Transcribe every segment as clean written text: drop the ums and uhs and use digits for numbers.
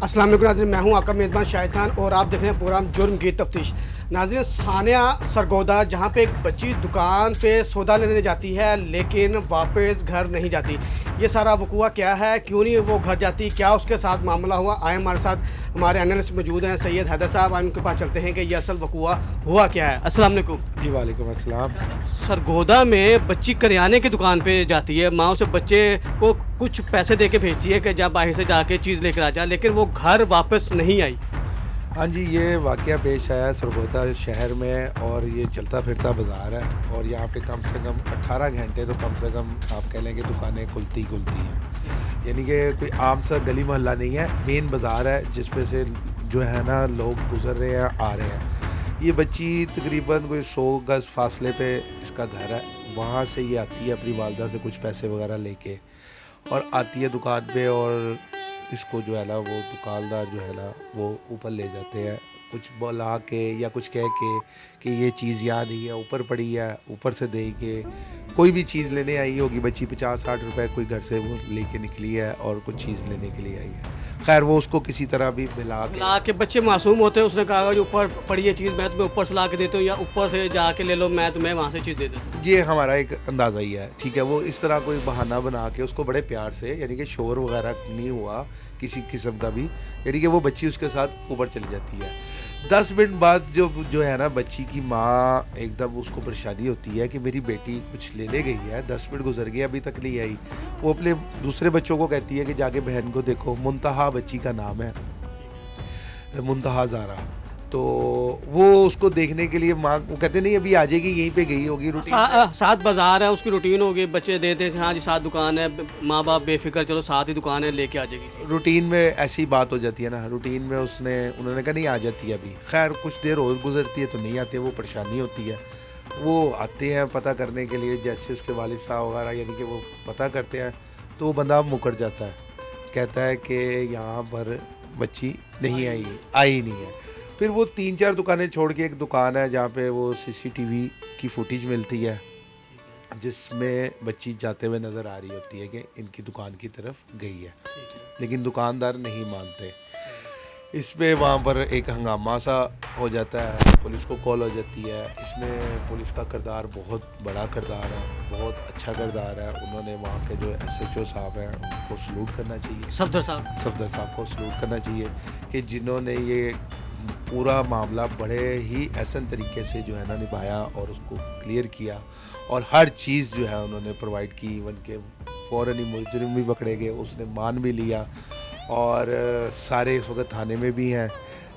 السلام علیکم ناظرین، میں ہوں آپ کا میزبان شاہد خان اور آپ دیکھ رہے ہیں پروگرام جرم کی تفتیش۔ ناظرین، ثانیہ سرگودا جہاں پہ ایک بچی دکان پہ سودا لینے جاتی ہے لیکن واپس گھر نہیں جاتی، یہ سارا وقوع کیا ہے، کیوں نہیں وہ گھر جاتی، کیا اس کے ساتھ معاملہ ہوا؟ آئے ہمارے ساتھ ہمارے انالسٹ موجود ہیں سید حیدر صاحب، آئے ان کے پاس چلتے ہیں کہ یہ اصل وقوع ہوا کیا ہے۔ السلام علیکم جی وعلیکم السلام۔ سرگودا میں بچی کریانے کی دکان پہ جاتی ہے، ماں اسے بچے کو کچھ پیسے دے کے بھیجتی ہے کہ جب باہر سے جا کے چیز لے کر آ جا، لیکن وہ گھر واپس نہیں آئی۔ ہاں جی، یہ واقعہ پیش آیا سرگودا شہر میں اور یہ چلتا پھرتا بازار ہے اور یہاں پہ کم سے کم 18 گھنٹے تو کم سے کم آپ کہہ لیں کہ دکانیں کھلتی ہیں، یعنی کہ کوئی عام سا گلی محلہ نہیں ہے، مین بازار ہے جس پہ سے جو ہے نا لوگ گزر رہے ہیں، آ رہے ہیں۔ یہ بچی تقریباً کوئی 100 گز فاصلے پہ اس کا گھر ہے، وہاں سے یہ آتی ہے اپنی والدہ سے کچھ پیسے وغیرہ لے کے اور آتی ہے دکان پہ، اور اس کو جو ہے نا وہ دکاندار جو ہے نا وہ اوپر لے جاتے ہیں، کچھ بلا کے یا کچھ کہہ کے کہ یہ چیز یہاں نہیں ہے، اوپر پڑی ہے، اوپر سے دے کے کوئی بھی چیز لینے آئی ہوگی بچی 50-60 روپے کوئی گھر سے وہ لے کے نکلی ہے اور کچھ چیز لینے کے لیے آئی ہے۔ خیر وہ اس کو کسی طرح بھی لا کے بچے معصوم ہوتے ہیں، اس نے کہا جو اوپر پڑی ہے چیز میں تمہیں اوپر سے لا کے دیتا ہوں یا اوپر سے جا کے لے لو، میں تمہیں وہاں سے چیز دے دیتا ہوں۔ یہ ہمارا ایک اندازہ ہی ہے، ٹھیک ہے۔ وہ اس طرح کوئی بہانہ بنا کے اس کو بڑے پیار سے، یعنی کہ شور وغیرہ نہیں ہوا کسی قسم کا بھی، یعنی کہ وہ بچی اس کے ساتھ اوپر چلی جاتی ہے۔ 10 منٹ بعد جو ہے نا بچی کی ماں ایک دم اس کو پریشانی ہوتی ہے کہ میری بیٹی کچھ لینے گئی ہے، 10 منٹ گزر گئے ابھی تک نہیں آئی۔ وہ اپنے دوسرے بچوں کو کہتی ہے کہ جا کے بہن کو دیکھو، منتہا بچی کا نام ہے، منتہا زارا، تو وہ اس کو دیکھنے کے لیے ماں وہ کہتے نہیں ابھی آ جائے گی، یہیں پہ گئی ہوگی، ساتھ بازار ہے، اس کی روٹین ہوگی، بچے دیتے ہیں ہاں جی ساتھ دکان ہے، ماں باپ بے فکر چلو ساتھ ہی دکان ہے لے کے آ جائے گی۔ روٹین میں ایسی بات ہو جاتی ہے نا، روٹین میں انہوں نے کہا نہیں آ جاتی ہے ابھی۔ خیر کچھ دیر اور گزرتی ہے تو نہیں آتے، وہ پریشانی ہوتی ہے، وہ آتے ہیں پتہ کرنے کے لیے، جیسے اس کے والد صاحب وغیرہ یعنی کہ وہ پتہ کرتے ہیں تو وہ بندہ مکر جاتا ہے، کہتا ہے کہ یہاں پر بچی نہیں آئی نہیں ہے۔ پھر وہ 3-4 دکانیں چھوڑ کے ایک دکان ہے جہاں پہ وہ CCTV کی فوٹیج ملتی ہے جس میں بچی جاتے ہوئے نظر آ رہی ہوتی ہے کہ ان کی دکان کی طرف گئی ہے، لیکن دکاندار نہیں مانتے۔ اس پہ وہاں پر ایک ہنگامہ سا ہو جاتا ہے، پولیس کو کال ہو جاتی ہے۔ اس میں پولیس کا کردار بہت بڑا کردار ہے، بہت اچھا کردار ہے۔ انہوں نے وہاں کے جو SHO صاحب ہیں ان کو سلوٹ کرنا چاہیے، صفدر صاحب کو سلوٹ کرنا چاہیے کہ جنہوں نے یہ پورا معاملہ بڑے ہی احسن طریقے سے جو ہے نا نبھایا اور اس کو کلیئر کیا، اور ہر چیز جو ہے انہوں نے پرووائڈ کی، ایون کہ فوراً ہی مجرم بھی پکڑے گئے، اس نے مان بھی لیا، اور سارے اس وقت تھانے میں بھی ہیں،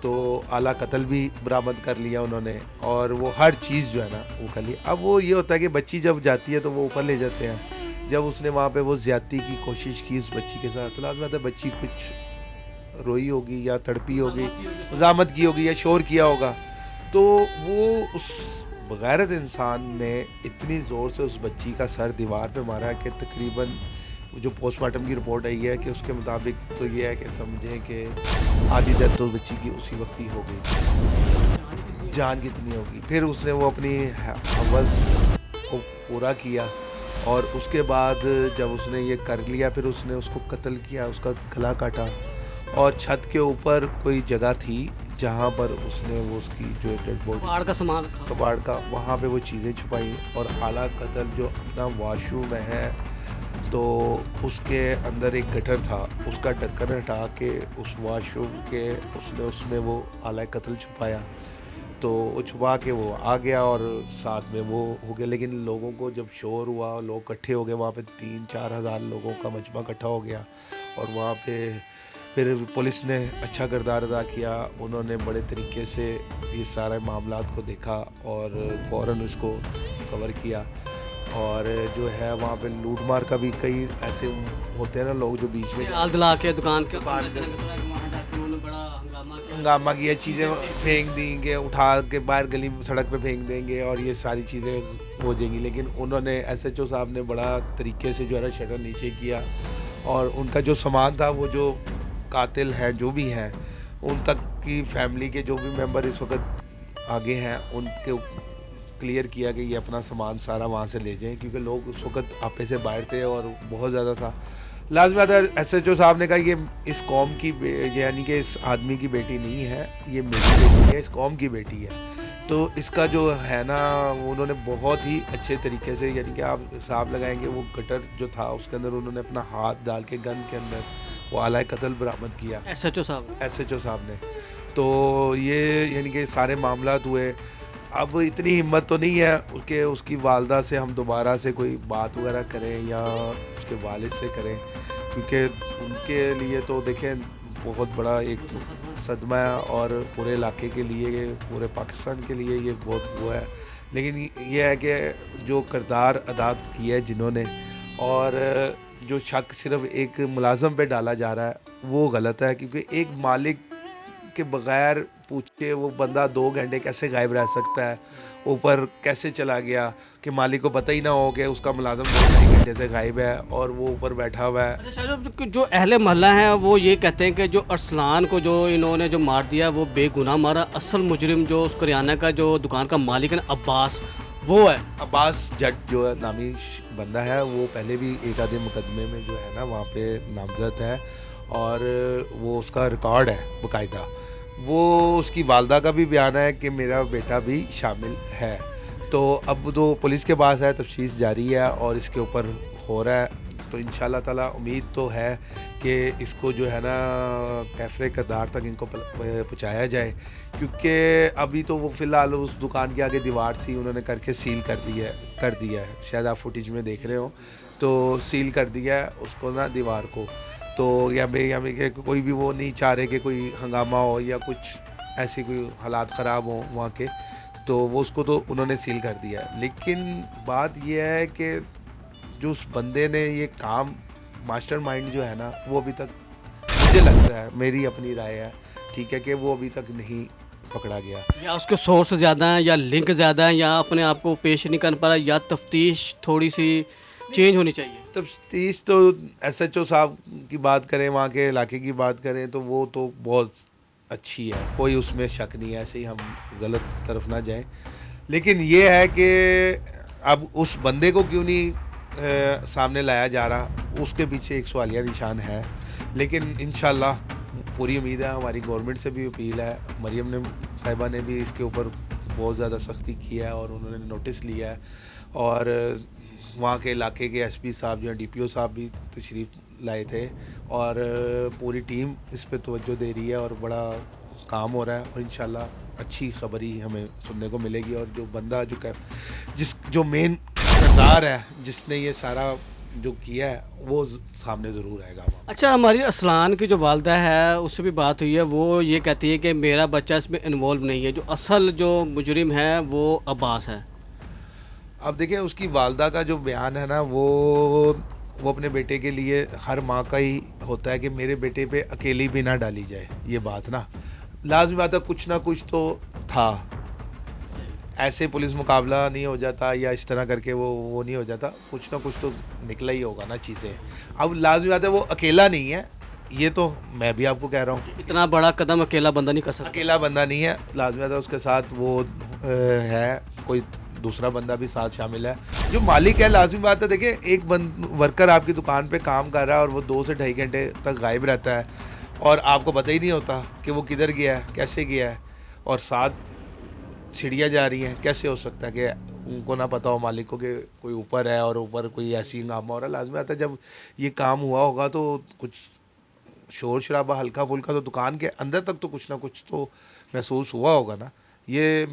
تو اعلیٰ قتل بھی برآمد کر لیا انہوں نے، اور وہ ہر چیز جو ہے نا وہ کر لی۔ اب وہ یہ ہوتا ہے کہ بچی جب جاتی ہے تو وہ اوپر لے جاتے ہیں، جب اس نے وہاں پہ وہ زیادتی کی کوشش کی اس بچی کے ساتھ تو لازم ہے بچی کچھ روئی ہوگی یا تڑپی ہوگی، مزاحمت کی ہوگی یا شور کیا ہوگا، تو وہ اس بغیرت انسان نے اتنی زور سے اس بچی کا سر دیوار پہ مارا کہ تقریباً جو پوسٹ مارٹم کی رپورٹ آئی ہے کہ اس کے مطابق تو یہ ہے کہ سمجھیں کہ آدھی ڈیتھ تو بچی کی اسی وقت ہی ہو گئی، جان کتنی ہوگی۔ پھر اس نے وہ اپنی ہوس کو پورا کیا، اور اس کے بعد جب اس نے یہ کر لیا پھر اس نے اس کو قتل کیا، اس کا گلا کاٹا، اور چھت کے اوپر کوئی جگہ تھی جہاں پر اس نے وہ اس کی جو ڈیڈ باڈی کباڑ کا سامان کباڑ کا وہاں پہ وہ چیزیں چھپائی، اور اعلیٰ قتل جو اپنا واش روم ہے تو اس کے اندر ایک گٹر تھا، اس کا ڈھکن ہٹا کے اس واش روم کے اس میں وہ اعلیٰ قتل چھپایا، تو وہ چھپا کے وہ آ گیا اور ساتھ میں وہ ہو گیا۔ لیکن لوگوں کو جب شور ہوا، لوگ اکٹھے ہو گئے، وہاں پہ 3-4 ہزار لوگوں کا مجمع اکٹھا ہو گیا، اور وہاں پہ پھر پولیس نے اچھا کردار ادا کیا، انہوں نے بڑے طریقے سے یہ سارے معاملات کو دیکھا اور فوراً اس کو کور کیا، اور جو ہے وہاں پہ لوٹ مار کا بھی کئی ایسے ہوتے ہیں نا لوگ جو بیچ میں دلا کے دکان کے ہنگامہ کیا، چیزیں پھینک دیں گے، اٹھا کے باہر گلی سڑک پہ پھینک دیں گے، اور یہ ساری چیزیں ہو جائیں گی۔ لیکن انہوں نے SHO صاحب نے بڑا طریقے سے جو ہے نا شٹر نیچے کیا، اور ان کا جو سامان تھا وہ جو قاتل ہیں جو بھی ہیں ان تک کی فیملی کے جو بھی ممبر اس وقت آگے ہیں ان کے کلیئر کیا کہ یہ اپنا سامان سارا وہاں سے لے جائیں، کیونکہ لوگ اس وقت آپے سے باہر تھے اور بہت زیادہ تھا۔ لازمی بات ہے ایس ایچ او صاحب نے کہا یہ اس قوم کی یعنی کہ اس آدمی کی بیٹی نہیں ہے, یہ میری بیٹی ہے, اس قوم کی بیٹی ہے. تو اس کا جو ہے نا انہوں نے بہت ہی اچھے طریقے سے, یعنی کہ آپ حساب لگائیں گے وہ گٹر جو تھا اس کے اندر انہوں نے اپنا ہاتھ ڈال کے گن کے اندر وہ آلۂ قتل برآمد کیا ایس ایچ او صاحب نے. تو یہ یعنی کہ سارے معاملات ہوئے. اب اتنی ہمت تو نہیں ہے کہ اس کی والدہ سے ہم دوبارہ سے کوئی بات وغیرہ کریں یا اس کے والد سے کریں, کیونکہ ان کے لیے تو دیکھیں بہت بڑا ایک صدمہ ہے اور پورے علاقے کے لیے, پورے پاکستان کے لیے یہ بہت وہ ہے. لیکن یہ ہے کہ جو کردار ادا کیا ہے جنہوں نے, اور جو شک صرف ایک ملازم پہ ڈالا جا رہا ہے وہ غلط ہے, کیونکہ ایک مالک کے بغیر پوچھے وہ بندہ 2 گھنٹے کیسے غائب رہ سکتا ہے, اوپر کیسے چلا گیا کہ مالک کو پتہ ہی نہ ہو کہ اس کا ملازم 2 گھنٹے سے غائب ہے اور وہ اوپر بیٹھا ہوا ہے. اچھا, جو اہل محلہ ہیں وہ یہ کہتے ہیں کہ جو ارسلان کو جو انہوں نے جو مار دیا وہ بے گناہ مارا, اصل مجرم جو اس کریانہ کا جو دکان کا مالک ہے نا عباس, وہ ہے عباس جٹ جو ہے نامی بندہ ہے, وہ پہلے بھی ایک آدھے مقدمے میں جو ہے نا وہاں پہ نامزد ہے اور وہ اس کا ریکارڈ ہے باقاعدہ. وہ اس کی والدہ کا بھی بیان ہے کہ میرا بیٹا بھی شامل ہے. تو اب تو پولیس کے پاس ہے, تفتیش جاری ہے اور اس کے اوپر ہو رہا ہے. تو انشاءاللہ تعالی امید تو ہے کہ اس کو جو ہے نا کیفرے کردار تک ان کو پہنچایا جائے, کیونکہ ابھی تو وہ فی الحال اس دکان کے آگے دیوار سی انہوں نے کر کے سیل کر دیا ہے. شاید آپ فوٹیج میں دیکھ رہے ہو, تو سیل کر دیا ہے اس کو نا دیوار کو. تو یا کہ کوئی بھی وہ نہیں چاہ رہے کہ کوئی ہنگامہ ہو یا کچھ ایسی کوئی حالات خراب ہوں وہاں کے, تو وہ اس کو تو انہوں نے سیل کر دیا ہے. لیکن بات یہ ہے کہ جو اس بندے نے یہ کام ماسٹر مائنڈ جو ہے نا وہ ابھی تک مجھے لگ رہا ہے, میری اپنی رائے ہے ٹھیک ہے, کہ وہ ابھی تک نہیں پکڑا گیا. یا اس کے سورس زیادہ ہیں یا لنک زیادہ ہیں یا اپنے آپ کو پیش نہیں کر پا رہا, یا تفتیش تھوڑی سی چینج ہونی چاہیے. تفتیش تو ایس ایچ او صاحب کی بات کریں, وہاں کے علاقے کی بات کریں تو وہ تو بہت اچھی ہے, کوئی اس میں شک نہیں ہے, ایسے ہی ہم غلط طرف نہ جائیں. لیکن یہ ہے کہ اب اس بندے کو کیوں نہیں سامنے لایا جا رہا, اس کے پیچھے ایک سوالیہ نشان ہے. لیکن انشاءاللہ پوری امید ہے, ہماری گورنمنٹ سے بھی اپیل ہے, مریم صاحبہ نے بھی اس کے اوپر بہت زیادہ سختی کی ہے اور انہوں نے نوٹس لیا ہے, اور وہاں کے علاقے کے ایس پی صاحب جو ہیں, ڈی پی او صاحب بھی تشریف لائے تھے, اور پوری ٹیم اس پہ توجہ دے رہی ہے اور بڑا کام ہو رہا ہے. اور انشاءاللہ اچھی خبر ہی ہمیں سننے کو ملے گی, اور جو بندہ جو مین کردار ہے جس نے یہ سارا جو کیا ہے وہ سامنے ضرور آئے گا. اچھا, ہماری ارسلان کی جو والدہ ہے اس سے بھی بات ہوئی ہے, وہ یہ کہتی ہے کہ میرا بچہ اس میں انوالو نہیں ہے, جو اصل جو مجرم ہے وہ عباس ہے. اب دیکھیں اس کی والدہ کا جو بیان ہے نا وہ اپنے بیٹے کے لیے ہر ماں کا ہی ہوتا ہے کہ میرے بیٹے پہ اکیلی بھی نہ ڈالی جائے. یہ بات نا لازمی بات ہے, کچھ نہ کچھ تو تھا, ایسے پولیس مقابلہ نہیں ہو جاتا یا اس طرح کر کے وہ نہیں ہو جاتا, کچھ نہ کچھ تو نکلا ہی ہوگا نا چیزیں. اب لازمی بات ہے وہ اکیلا نہیں ہے, یہ تو میں بھی آپ کو کہہ رہا ہوں, اتنا بڑا قدم اکیلا بندہ نہیں کر سکتا. اکیلا بندہ نہیں ہے, لازمی بات ہے اس کے ساتھ وہ ہے کوئی دوسرا بندہ بھی ساتھ شامل ہے جو مالک ہے. لازمی بات ہے دیکھیں ایک ورکر آپ کی دکان پہ کام کر رہا ہے اور وہ 2 سے 2.5 گھنٹے تک غائب رہتا ہے اور آپ کو پتہ ہی نہیں ہوتا کہ وہ کدھر گیا ہے, کیسے گیا ہے, اور ساتھ چھڑیاں جا رہی ہیں. کیسے ہو سکتا ہے کہ ان کو نہ پتہ ہو مالک کو کہ کوئی اوپر ہے اور اوپر کوئی ایسی ہنگامہ ہو رہا ہے. لازمی بات ہے جب یہ کام ہوا ہوگا تو کچھ شور شرابہ ہلکا پھلکا تو دکان کے اندر تک تو کچھ نہ کچھ تو محسوس ہوا ہوگا نا. یہ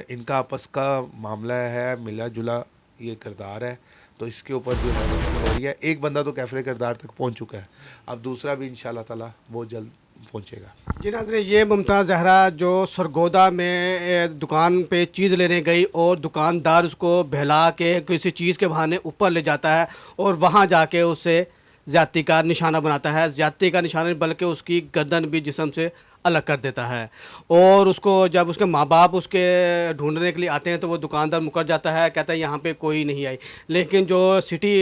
ان کا آپس کا معاملہ ہے, ملا جلا یہ کردار ہے, تو اس کے اوپر جو ہے ہو رہی ہے. ایک بندہ تو کیفرے کردار تک پہنچ چکا ہے, اب دوسرا بھی انشاءاللہ تعالی وہ جلد پہنچے گا. جی ناظرین, یہ ممتاز زہرا جو سرگودا میں دکان پہ چیز لینے گئی اور دکاندار اس کو بہلا کے کسی چیز کے بہانے اوپر لے جاتا ہے اور وہاں جا کے اسے زیادتی کا نشانہ بناتا ہے. زیادتی کا نشانہ بلکہ اس کی گردن بھی جسم سے الگ کر دیتا ہے, اور اس کو جب اس کے ماں باپ اس کے ڈھونڈنے کے لیے آتے ہیں تو وہ دکاندار مکر جاتا ہے, کہتا ہے یہاں پہ کوئی نہیں آئی. لیکن جو سٹی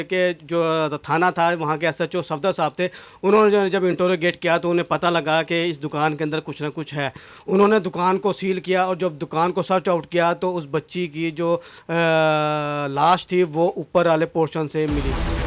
کے جو تھانہ تھا وہاں کے ایس ایچ او صفدر صاحب تھے, انہوں نے جب انٹروگیٹ کیا تو انہیں پتہ لگا کہ اس دکان کے اندر کچھ نہ کچھ ہے. انہوں نے دکان کو سیل کیا اور جب دکان کو سرچ آؤٹ کیا تو اس بچی کی جو لاش تھی وہ اوپر والے پورشن سے ملی.